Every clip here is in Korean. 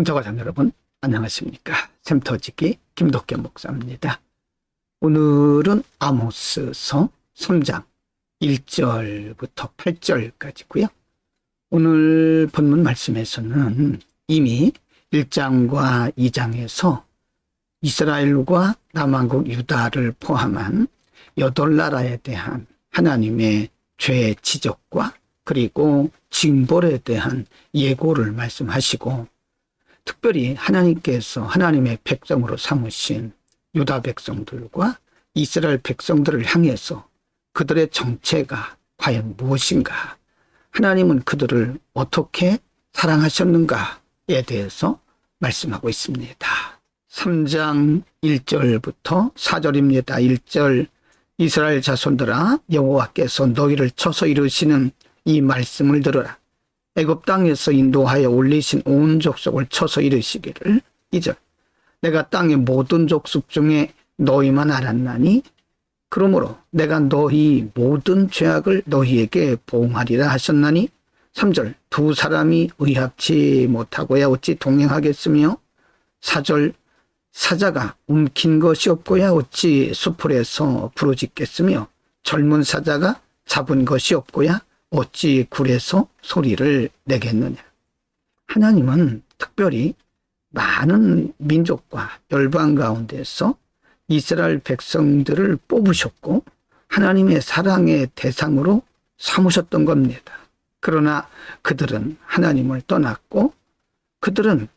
청취자 여러분, 안녕하십니까? 샘터지기 김덕겸 목사입니다. 오늘은 아모스서 3장 1절부터 8절까지고요. 오늘 본문 말씀에서는 이미 1장과 2장에서 이스라엘과 남왕국 유다를 포함한 8나라에 대한 하나님의 죄의 지적과 그리고 징벌에 대한 예고를 말씀하시고, 특별히 하나님께서 하나님의 백성으로 삼으신 유다 백성들과 이스라엘 백성들을 향해서 그들의 정체가 과연 무엇인가, 하나님은 그들을 어떻게 사랑하셨는가에 대해서 말씀하고 있습니다. 3장 1절부터 4절입니다. 1절, 이스라엘 자손들아, 여호와께서 너희를 쳐서 이루시는 이 말씀을 들으라. 애굽 땅에서 인도하여 올리신 온 족속을 쳐서 이르시기를. 2절, 내가 땅의 모든 족속 중에 너희만 알았나니 그러므로 내가 너희 모든 죄악을 너희에게 보응하리라 하셨나니. 3절, 두 사람이 의합치 못하고야 어찌 동행하겠으며. 4절, 사자가 움킨 것이 없고야 어찌 수풀에서 부르짖겠으며. 젊은 사자가 잡은 것이 없고야 어찌 굴에서 소리를 내겠느냐. 하나님은 특별히 많은 민족과 열방 가운데서 이스라엘 백성들을 뽑으셨고 하나님의 사랑의 대상으로 삼으셨던 겁니다. 그러나 그들은 하나님을 떠났고 그들은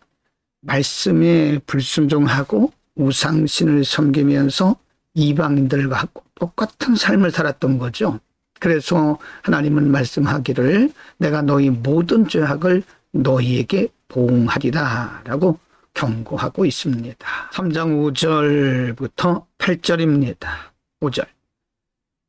말씀에 불순종하고 우상신을 섬기면서 이방인들과 똑같은 삶을 살았던 거죠. 그래서 하나님은 말씀하기를 내가 너희 모든 죄악을 너희에게 보응하리라 라고 경고하고 있습니다. 3장 5절부터 8절입니다. 5절,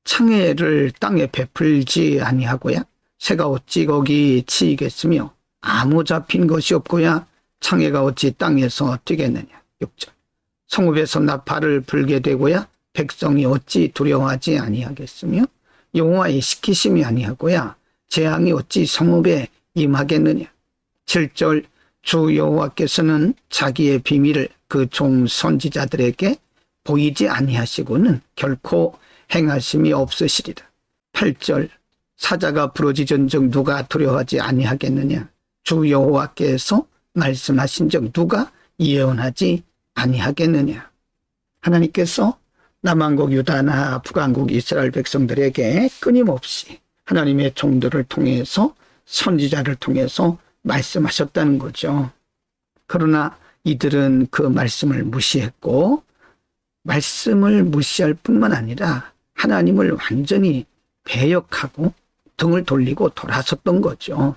창해를 땅에 베풀지 아니하고야 새가 어찌 거기 치이겠으며 아무 잡힌 것이 없고야 창해가 어찌 땅에서 뛰겠느냐. 6절, 성읍에서 나팔을 불게 되고야 백성이 어찌 두려워하지 아니하겠으며 여호와의 시키심이 아니하고야 재앙이 어찌 성읍에 임하겠느냐. 7절, 주 여호와께서는 자기의 비밀을 그 종 선지자들에게 보이지 아니하시고는 결코 행하심이 없으시리라. 8절, 사자가 부르짖은즉 누가 두려워하지 아니하겠느냐. 주 여호와께서 말씀하신즉 누가 예언하지 아니하겠느냐. 하나님께서 남왕국 유다나 북왕국 이스라엘 백성들에게 끊임없이 하나님의 종들을 통해서 선지자를 통해서 말씀하셨다는 거죠. 그러나 이들은 그 말씀을 무시했고 말씀을 무시할 뿐만 아니라 하나님을 완전히 배역하고 등을 돌리고 돌아섰던 거죠.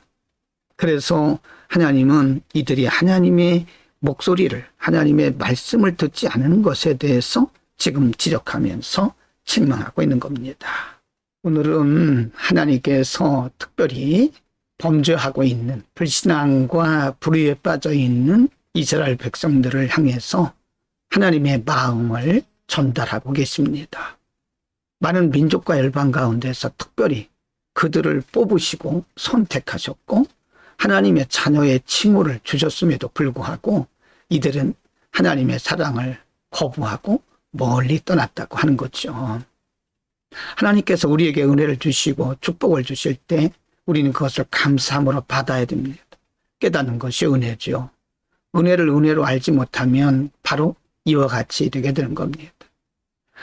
그래서 하나님은 이들이 하나님의 목소리를, 하나님의 말씀을 듣지 않은 것에 대해서 지금 지적하면서 책망하고 있는 겁니다. 오늘은 하나님께서 특별히 범죄하고 있는 불신앙과 불의에 빠져 있는 이스라엘 백성들을 향해서 하나님의 마음을 전달하고 계십니다. 많은 민족과 열방 가운데서 특별히 그들을 뽑으시고 선택하셨고 하나님의 자녀의 칭호를 주셨음에도 불구하고 이들은 하나님의 사랑을 거부하고 멀리 떠났다고 하는 거죠. 하나님께서 우리에게 은혜를 주시고 축복을 주실 때 우리는 그것을 감사함으로 받아야 됩니다. 깨닫는 것이 은혜죠. 은혜를 은혜로 알지 못하면 바로 이와 같이 되게 되는 겁니다.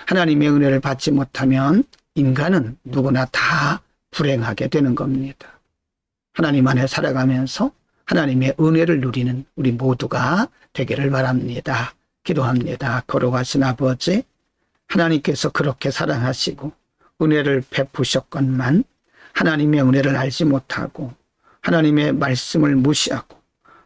하나님의 은혜를 받지 못하면 인간은 누구나 다 불행하게 되는 겁니다. 하나님 안에 살아가면서 하나님의 은혜를 누리는 우리 모두가 되기를 바랍니다. 기도합니다. 거룩하신 아버지, 하나님께서 그렇게 사랑하시고 은혜를 베푸셨건만 하나님의 은혜를 알지 못하고 하나님의 말씀을 무시하고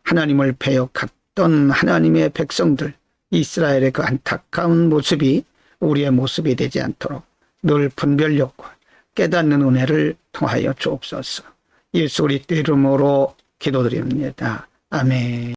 하나님을 배역했던 하나님의 백성들, 이스라엘의 그 안타까운 모습이 우리의 모습이 되지 않도록 늘 분별력과 깨닫는 은혜를 통하여 주옵소서. 예수 그리스도 이름으로 기도드립니다. 아멘.